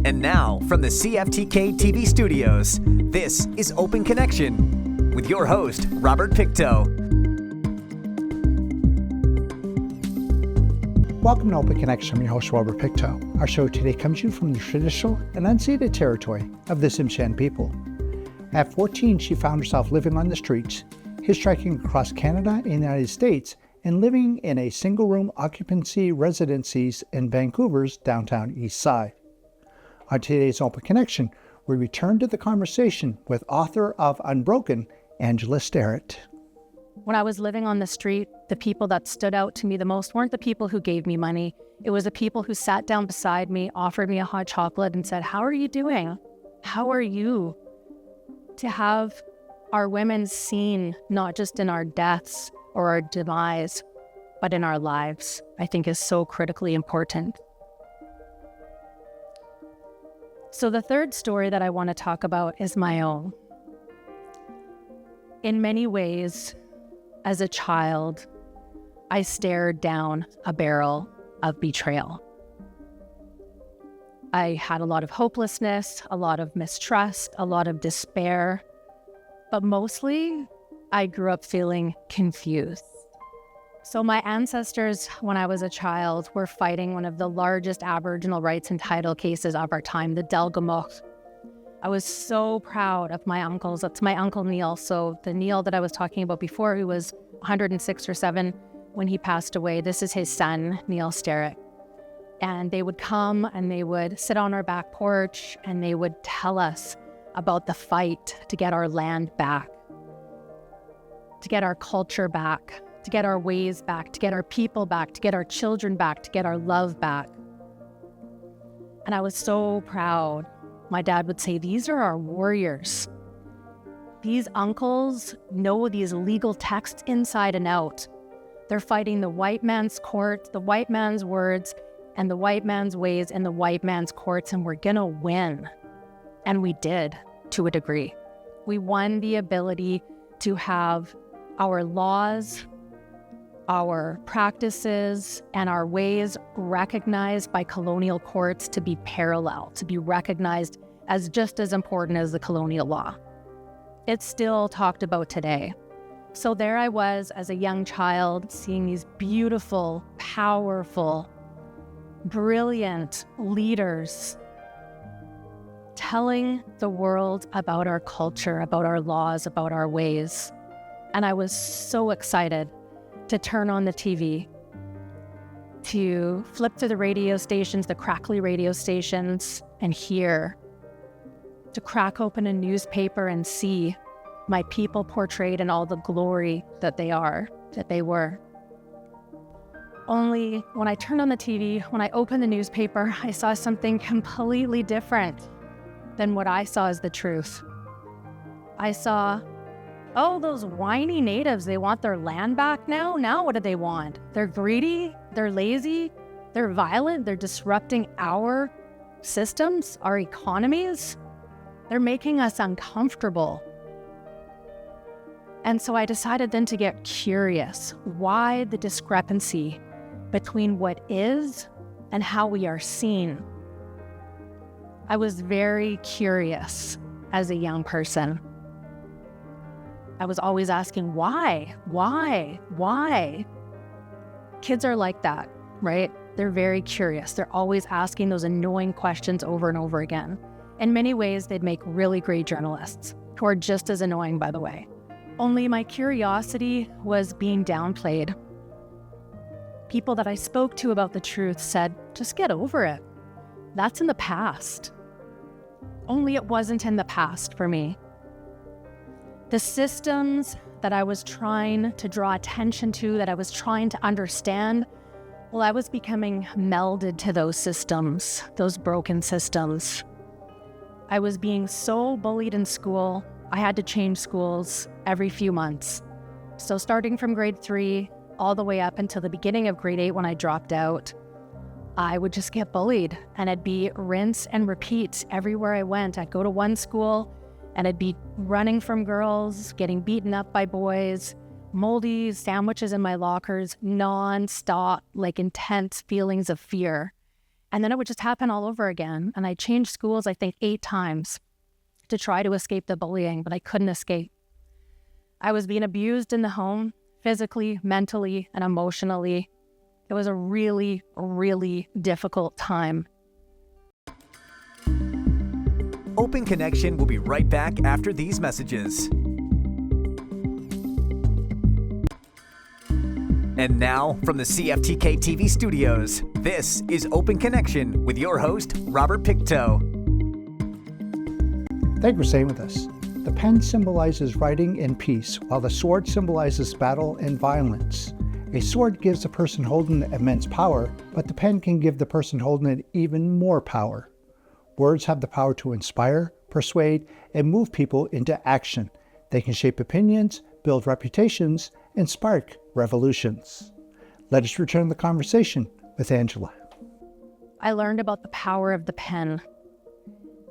And now, from the CFTK-TV studios, this is Open Connection with your host, Robert Pictou. Welcome to Open Connection. I'm your host, Robert Pictou. Our show today comes to you from the traditional and unceded territory of the Tsimshian people. At 14, she found herself living on the streets, hitchhiking across Canada and the United States, and living in a single-room occupancy residencies in Vancouver's downtown east side. On today's Open Connection, we return to the conversation with author of Unbroken, Angela Sterritt. When I was living on the street, the people that stood out to me the most weren't the people who gave me money. It was the people who sat down beside me, offered me a hot chocolate, and said, "How are you doing? How are you?" To have our women seen, not just in our deaths or our demise, but in our lives, I think is so critically important. So the third story that I want to talk about is my own. In many ways, as a child, I stared down a barrel of betrayal. I had a lot of hopelessness, a lot of mistrust, a lot of despair, but mostly I grew up feeling confused. So my ancestors, when I was a child, were fighting one of the largest Aboriginal rights and title cases of our time, the Delgamuukw. I was so proud of my uncles. That's my Uncle Neil. So the Neil that I was talking about before, who was 106 or 7 when he passed away, this is his son, Neil Sterritt. And they would come and they would sit on our back porch and they would tell us about the fight to get our land back, to get our culture back, to get our ways back, to get our people back, to get our children back, to get our love back. And I was so proud. My dad would say, "These are our warriors. These uncles know these legal texts inside and out. They're fighting the white man's court, the white man's words, and the white man's ways in the white man's courts, and we're gonna win." And we did, to a degree. We won the ability to have our laws, our practices, and our ways recognized by colonial courts to be parallel, to be recognized as just as important as the colonial law. It's still talked about today. So there I was as a young child, seeing these beautiful, powerful, brilliant leaders telling the world about our culture, about our laws, about our ways. And I was so excited to turn on the TV, to flip to the radio stations, the crackly radio stations, and hear, to crack open a newspaper and see my people portrayed in all the glory that they were. Only when I turned on the TV, when I opened the newspaper, I saw something completely different than what I saw as the truth. I saw, oh, those whiny natives, they want their land back now? Now what do they want? They're greedy, they're lazy, they're violent, they're disrupting our systems, our economies. They're making us uncomfortable. And so I decided then to get curious. Why the discrepancy between what is and how we are seen? I was very curious as a young person. I was always asking, why? Kids are like that, right? They're very curious. They're always asking those annoying questions over and over again. In many ways, they'd make really great journalists, who are just as annoying, by the way. Only my curiosity was being downplayed. People that I spoke to about the truth said, just get over it. That's in the past. Only it wasn't in the past for me. The systems that I was trying to draw attention to, that I was trying to understand, well, I was becoming melded to those systems, those broken systems. I was being so bullied in school, I had to change schools every few months. So starting from grade 3 all the way up until the beginning of grade 8 when I dropped out, I would just get bullied, and it'd be rinse and repeat everywhere I went. I'd go to one school and I'd be running from girls, getting beaten up by boys, moldy sandwiches in my lockers, non-stop, like intense feelings of fear. And then it would just happen all over again. And I changed schools, I think, 8 times to try to escape the bullying, but I couldn't escape. I was being abused in the home, physically, mentally, and emotionally. It was a really, really difficult time. Open Connection will be right back after these messages. And now, from the CFTK-TV studios, this is Open Connection with your host, Robert Pictou. Thank you for staying with us. The pen symbolizes writing and peace, while the sword symbolizes battle and violence. A sword gives the person holding it immense power, but the pen can give the person holding it even more power. Words have the power to inspire, persuade, and move people into action. They can shape opinions, build reputations, and spark revolutions. Let us return the conversation with Angela. I learned about the power of the pen.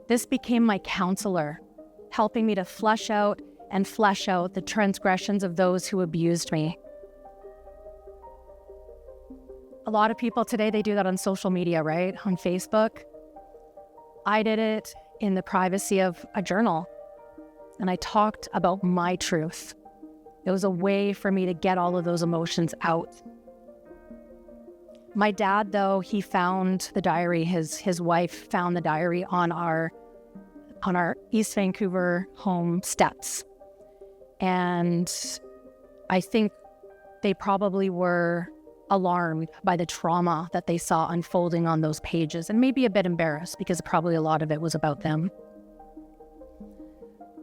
This became my counselor, helping me to flesh out the transgressions of those who abused me. A lot of people today, they do that on social media, right? On Facebook. I did it in the privacy of a journal, and I talked about my truth. It was a way for me to get all of those emotions out. My dad, though, he found the diary. His wife found the diary on our East Vancouver home steps. And I think they probably were alarmed by the trauma that they saw unfolding on those pages, and maybe a bit embarrassed because probably a lot of it was about them.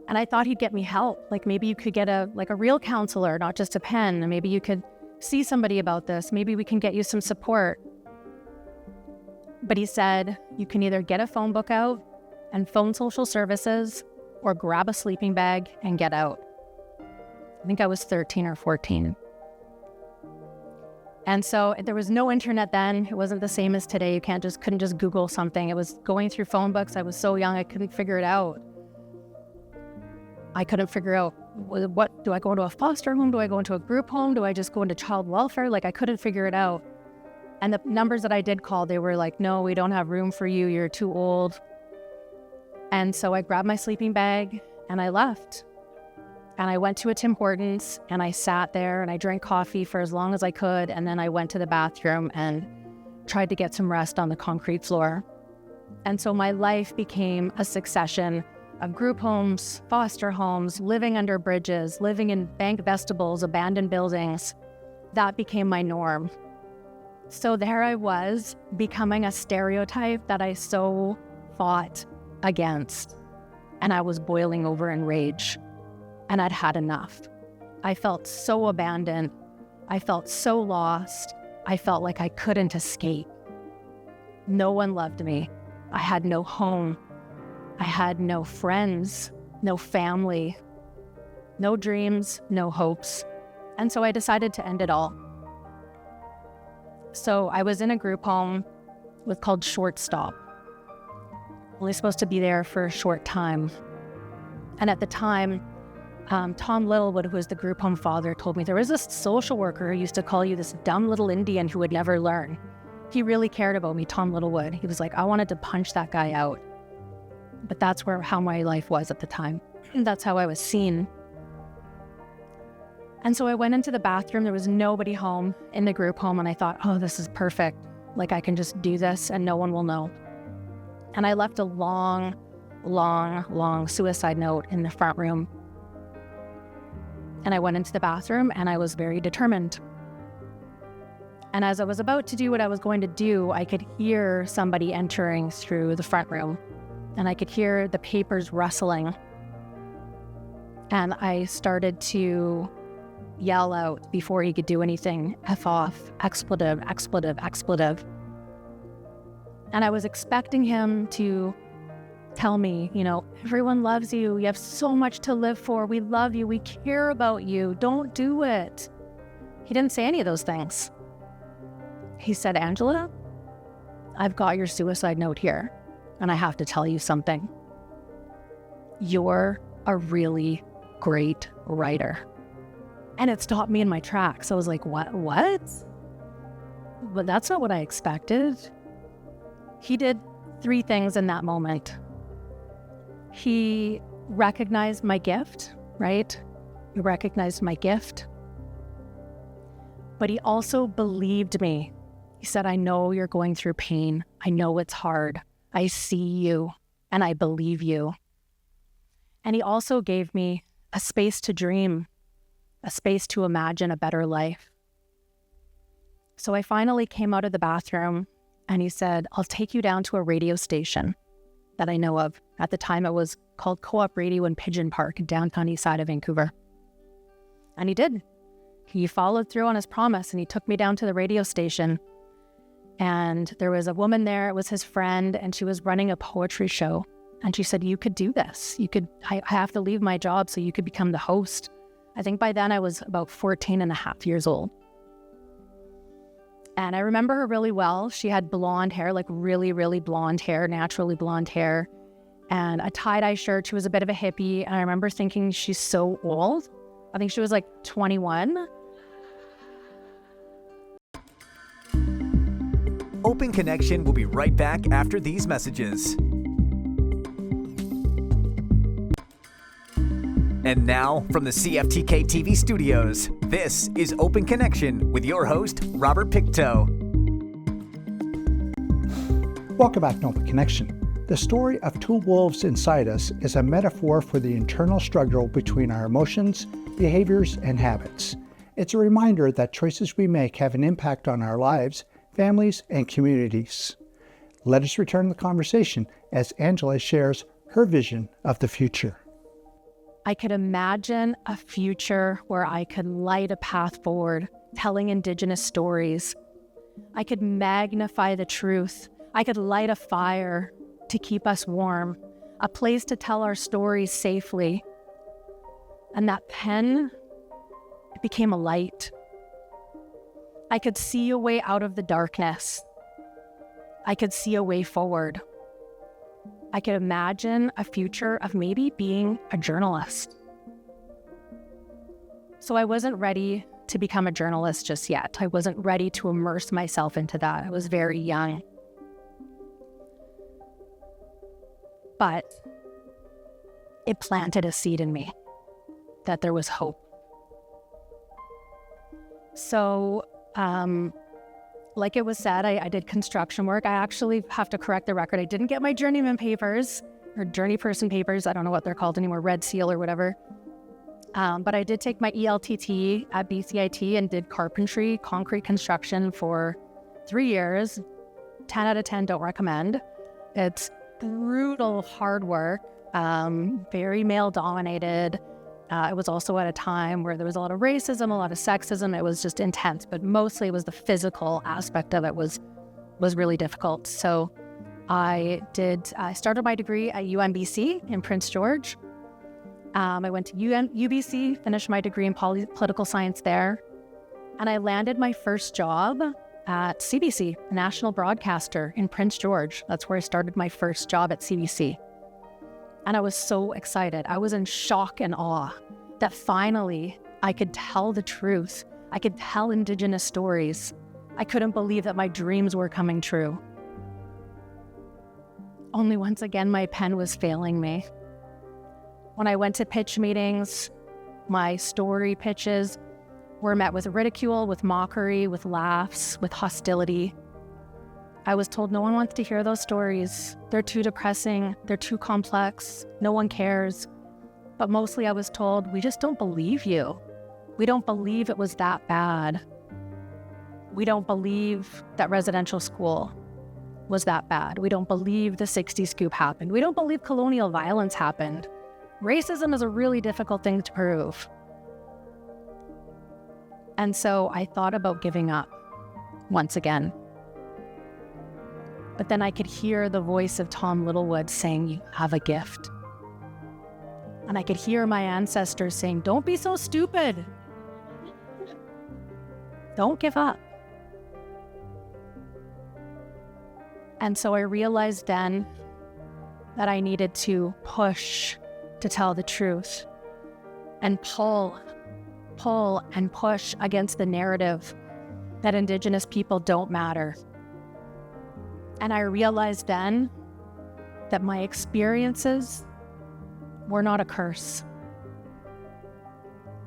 And I thought he'd get me help. Like maybe you could get a real counselor, not just a pen. And maybe you could see somebody about this. Maybe we can get you some support. But he said, you can either get a phone book out and phone social services or grab a sleeping bag and get out. I think I was 13 or 14. And so there was no internet then. It wasn't the same as today. You couldn't just Google something. It was going through phone books. I was so young, I couldn't figure it out. I couldn't figure out, what, do I go into a foster home? Do I go into a group home? Do I just go into child welfare? Like I couldn't figure it out. And the numbers that I did call, they were like, no, we don't have room for you. You're too old. And so I grabbed my sleeping bag and I left. And I went to a Tim Hortons and I sat there and I drank coffee for as long as I could. And then I went to the bathroom and tried to get some rest on the concrete floor. And so my life became a succession of group homes, foster homes, living under bridges, living in bank vestibules, abandoned buildings. That became my norm. So there I was, becoming a stereotype that I so fought against. And I was boiling over in rage. And I'd had enough. I felt so abandoned. I felt so lost. I felt like I couldn't escape. No one loved me. I had no home. I had no friends, no family, no dreams, no hopes. And so I decided to end it all. So I was in a group home called Short Stop. Only supposed to be there for a short time. And at the time, Tom Littlewood, who was the group home father, told me there was this social worker who used to call you this dumb little Indian who would never learn. He really cared about me, Tom Littlewood. He was like, I wanted to punch that guy out. But that's how my life was at the time. And that's how I was seen. And so I went into the bathroom. There was nobody home in the group home. And I thought, oh, this is perfect. Like I can just do this and no one will know. And I left a long, long, long suicide note in the front room. And I went into the bathroom and I was very determined. And as I was about to do what I was going to do, I could hear somebody entering through the front room. And I could hear the papers rustling. And I started to yell out before he could do anything, F off, expletive, expletive, expletive. And I was expecting him to tell me, everyone loves you. You have so much to live for. We love you. We care about you. Don't do it. He didn't say any of those things. He said, Angela, I've got your suicide note here, and I have to tell you something. You're a really great writer. And it stopped me in my tracks. I was like, what? But that's not what I expected. He did 3 things in that moment. He recognized my gift, right? He recognized my gift. But he also believed me. He said, I know you're going through pain. I know it's hard. I see you and I believe you. And he also gave me a space to dream, a space to imagine a better life. So I finally came out of the bathroom and he said, I'll take you down to a radio station that I know of. At the time, it was called Co-op Radio in Pigeon Park, downtown east side of Vancouver. And he did. He followed through on his promise and he took me down to the radio station. And there was a woman there, it was his friend, and she was running a poetry show. And she said, you could do this. I have to leave my job so you could become the host. I think by then I was about 14 and a half years old. And I remember her really well. She had blonde hair, like really, really blonde hair, naturally blonde hair, and a tie-dye shirt. She was a bit of a hippie. And I remember thinking, she's so old. I think she was like 21. Open Connection will be right back after these messages. And now, from the CFTK-TV studios, this is Open Connection with your host, Robert Pictou. Welcome back to Open Connection. The story of 2 wolves inside us is a metaphor for the internal struggle between our emotions, behaviors, and habits. It's a reminder that choices we make have an impact on our lives, families, and communities. Let us return to the conversation as Angela shares her vision of the future. I could imagine a future where I could light a path forward, telling Indigenous stories. I could magnify the truth. I could light a fire to keep us warm, a place to tell our stories safely. And that pen, it became a light. I could see a way out of the darkness. I could see a way forward. I could imagine a future of maybe being a journalist. So I wasn't ready to become a journalist just yet. I wasn't ready to immerse myself into that. I was very young. But it planted a seed in me that there was hope. So, like it was said, I did construction work. I actually have to correct the record. I didn't get my journeyman papers or journey person papers. I don't know what they're called anymore, red seal or whatever. But I did take my ELTT at BCIT and did carpentry, concrete construction for 3 years. 10 out of 10, don't recommend. It's brutal, hard work, very male dominated. It was also at a time where there was a lot of racism, a lot of sexism. It was just intense, but mostly it was the physical aspect of it was really difficult. So I started my degree at UNBC in Prince George. I went to UBC, finished my degree in political science there. And I landed my first job at CBC, a national broadcaster in Prince George. That's where I started my first job at CBC. And I was so excited. I was in shock and awe that finally I could tell the truth. I could tell Indigenous stories. I couldn't believe that my dreams were coming true. Only once again, my pen was failing me. When I went to pitch meetings, my story pitches were met with ridicule, with mockery, with laughs, with hostility. I was told no one wants to hear those stories. They're too depressing. They're too complex. No one cares. But mostly I was told, we just don't believe you. We don't believe it was that bad. We don't believe that residential school was that bad. We don't believe the 60 scoop happened. We don't believe colonial violence happened. Racism is a really difficult thing to prove. And so I thought about giving up once again. But then I could hear the voice of Tom Littlewood saying, you have a gift. And I could hear my ancestors saying, don't be so stupid. Don't give up. And so I realized then that I needed to push to tell the truth and pull and push against the narrative that Indigenous people don't matter. And I realized then that my experiences were not a curse.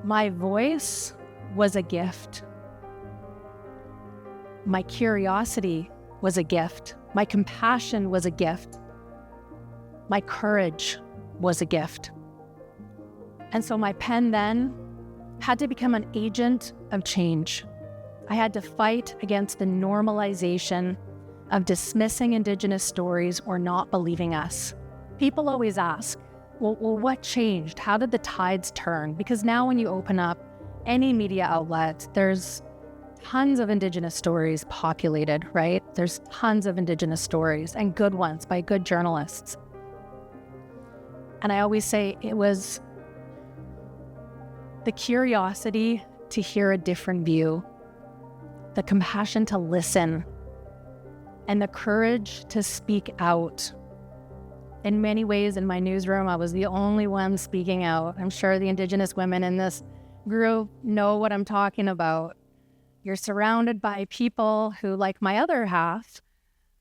My voice was a gift. My curiosity was a gift. My compassion was a gift. My courage was a gift. And so my pen then had to become an agent of change. I had to fight against the normalization of dismissing Indigenous stories or not believing us. People always ask, well, what changed? How did the tides turn? Because now when you open up any media outlet, there's tons of Indigenous stories populated, right? There's tons of Indigenous stories, and good ones by good journalists. And I always say it was the curiosity to hear a different view, the compassion to listen, and the courage to speak out. In many ways, in my newsroom, I was the only one speaking out. I'm sure the Indigenous women in this group know what I'm talking about. You're surrounded by people who, like my other half,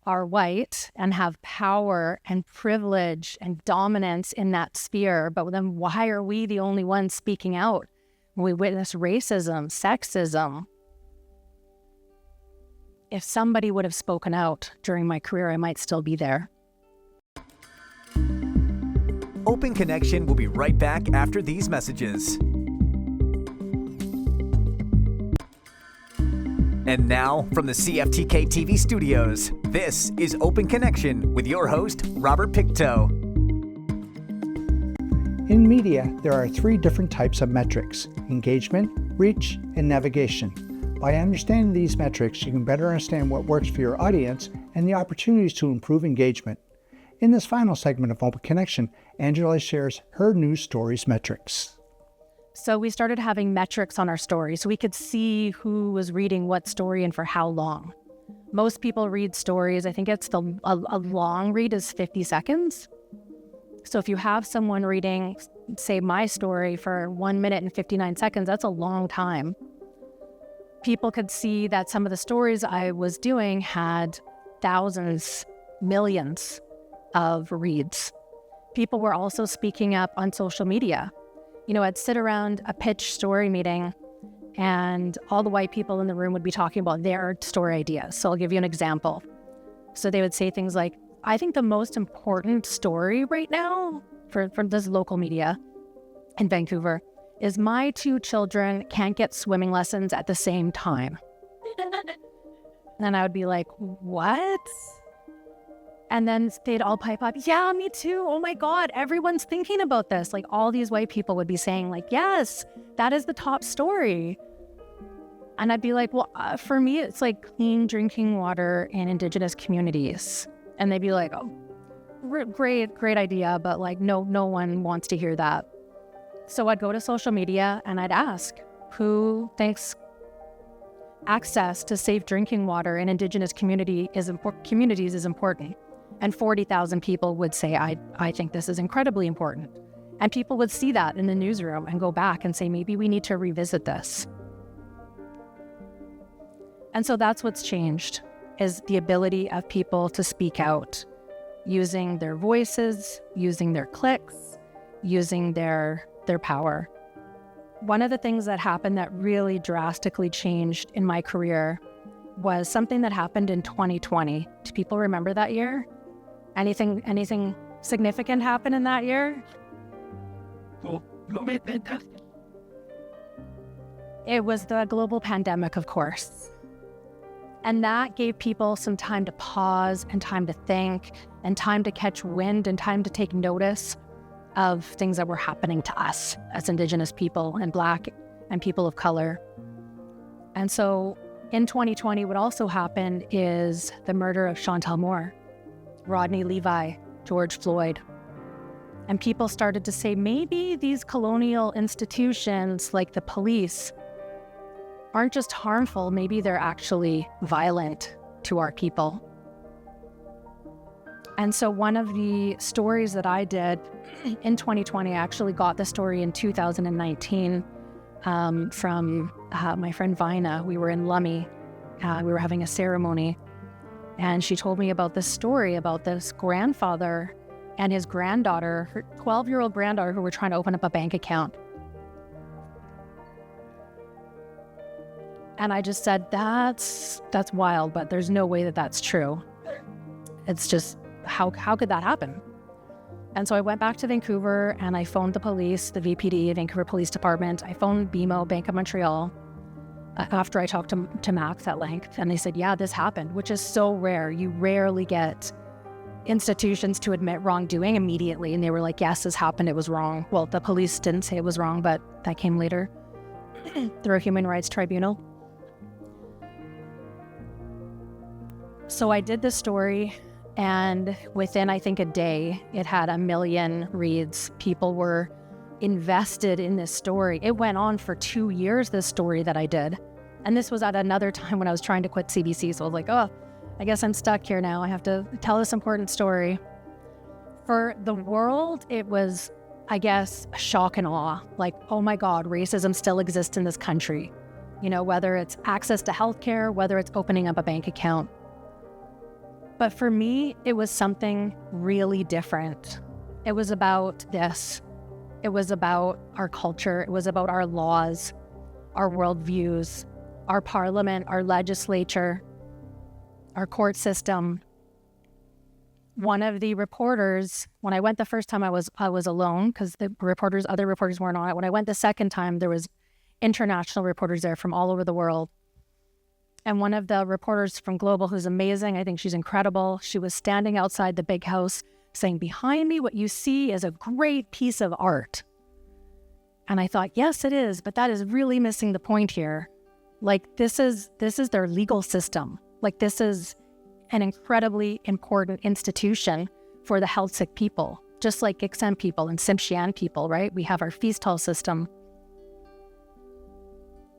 are white and have power and privilege and dominance in that sphere. But then why are we the only ones speaking out when we witness racism, sexism? If somebody would have spoken out during my career, I might still be there. Open Connection will be right back after these messages. And now, from the CFTK-TV studios, this is Open Connection with your host, Robert Pictou. In media, there are 3 different types of metrics: engagement, reach, and navigation. By understanding these metrics, you can better understand what works for your audience and the opportunities to improve engagement. In this final segment of Open Connection, Angela shares her news stories metrics. So we started having metrics on our stories so we could see who was reading what story and for how long. Most people read stories, I think it's a long read is 50 seconds. So if you have someone reading, say, my story for 1 minute and 59 seconds, that's a long time. People could see that some of the stories I was doing had thousands, millions of reads. People were also speaking up on social media. You know, I'd sit around a pitch story meeting and all the white people in the room would be talking about their story ideas. So I'll give you an example. So they would say things like, I think the most important story right now for this local media in Vancouver is my 2 children can't get swimming lessons at the same time. And I would be like, what? And then they'd all pipe up, yeah, me too. Oh my God, everyone's thinking about this. Like all these white people would be saying like, yes, that is the top story. And I'd be like, well, for me, it's like clean drinking water in Indigenous communities. And they'd be like, oh, great idea. But like, no one wants to hear that. So I'd go to social media and I'd ask who thinks access to safe drinking water in Indigenous communities is important. And 40,000 people would say, I think this is incredibly important. And people would see that in the newsroom and go back and say, maybe we need to revisit this. And so that's what's changed, is the ability of people to speak out, using their voices, using their clicks, using their power. One of the things that happened that really drastically changed in my career was something that happened in 2020. Do people remember that year? Anything significant happen in that year? It was the global pandemic, of course. And that gave people some time to pause and time to think and time to catch wind and time to take notice of things that were happening to us as Indigenous people and Black and people of color. And so in 2020, what also happened is the murder of Chantel Moore, Rodney Levi, George Floyd. And people started to say, maybe these colonial institutions like the police aren't just harmful, maybe they're actually violent to our people. And so one of the stories that I did in 2020, I actually got the story in 2019 from my friend Vina. We were in Lummi. We were having a ceremony. And she told me about this story about this grandfather and his granddaughter, her 12-year-old granddaughter, who were trying to open up a bank account. And I just said, that's wild, but there's no way that that's true. It's just, how could that happen? And so I went back to Vancouver and I phoned the police, the VPD, Vancouver Police Department. I phoned BMO, Bank of Montreal, after I talked to Max at length. And they said, yeah, this happened, which is so rare. You rarely get institutions to admit wrongdoing immediately. And they were like, yes, this happened, it was wrong. Well, the police didn't say it was wrong, but that came later through a human rights tribunal. So I did this story, and within, I think, a day, it had 1 million reads. People were invested in this story. It went on for 2 years, this story that I did. And this was at another time when I was trying to quit CBC. So I was like, oh, I guess I'm stuck here now. I have to tell this important story. For the world, it was, I guess, shock and awe. Like, oh my God, racism still exists in this country. You know, whether it's access to healthcare, whether it's opening up a bank account. But for me, it was something really different. It was about this. It was about our culture. It was about our laws, our worldviews, our parliament, our legislature, our court system. One of the reporters, when I went the first time, I was alone because other reporters weren't on it. When I went the second time, there was international reporters there from all over the world. And one of the reporters from Global, who's amazing, I think she's incredible, she was standing outside the big house saying, behind me, what you see is a great piece of art. And I thought, yes, it is, but that is really missing the point here. Like, this is their legal system. Like, this is an incredibly important institution for the health sick people, just like Gixen people and Tsimshian people, right? We have our feast-hall system.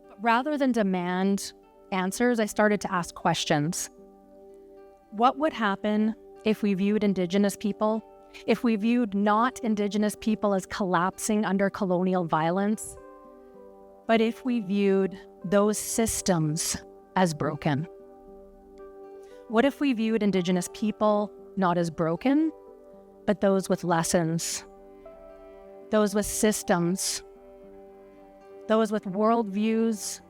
But rather than demand answers, I started to ask questions. What would happen if we viewed Indigenous people, if we viewed not Indigenous people as collapsing under colonial violence, but if we viewed those systems as broken? What if we viewed Indigenous people not as broken, but those with lessons, those with systems, those with worldviews,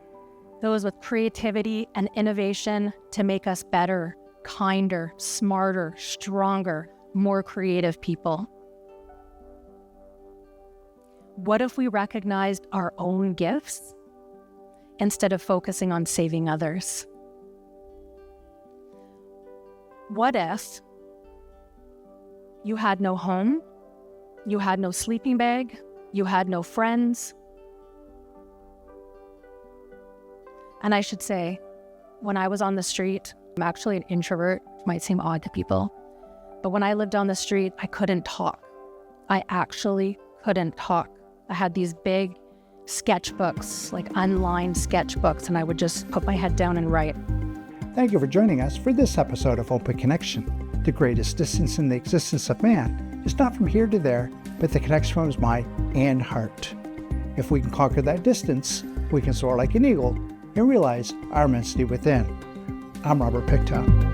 those with creativity and innovation to make us better, kinder, smarter, stronger, more creative people? What if we recognized our own gifts instead of focusing on saving others? What if you had no home, you had no sleeping bag, you had no friends? And I should say, when I was on the street, I'm actually an introvert, which might seem odd to people, but when I lived on the street, I couldn't talk. I actually couldn't talk. I had these big sketchbooks, like unlined sketchbooks, and I would just put my head down and write. Thank you for joining us for this episode of Open Connection. The greatest distance in the existence of man is not from here to there, but the connection from his mind and heart. If we can conquer that distance, we can soar like an eagle and realize our immensity within. I'm Robert Pictou.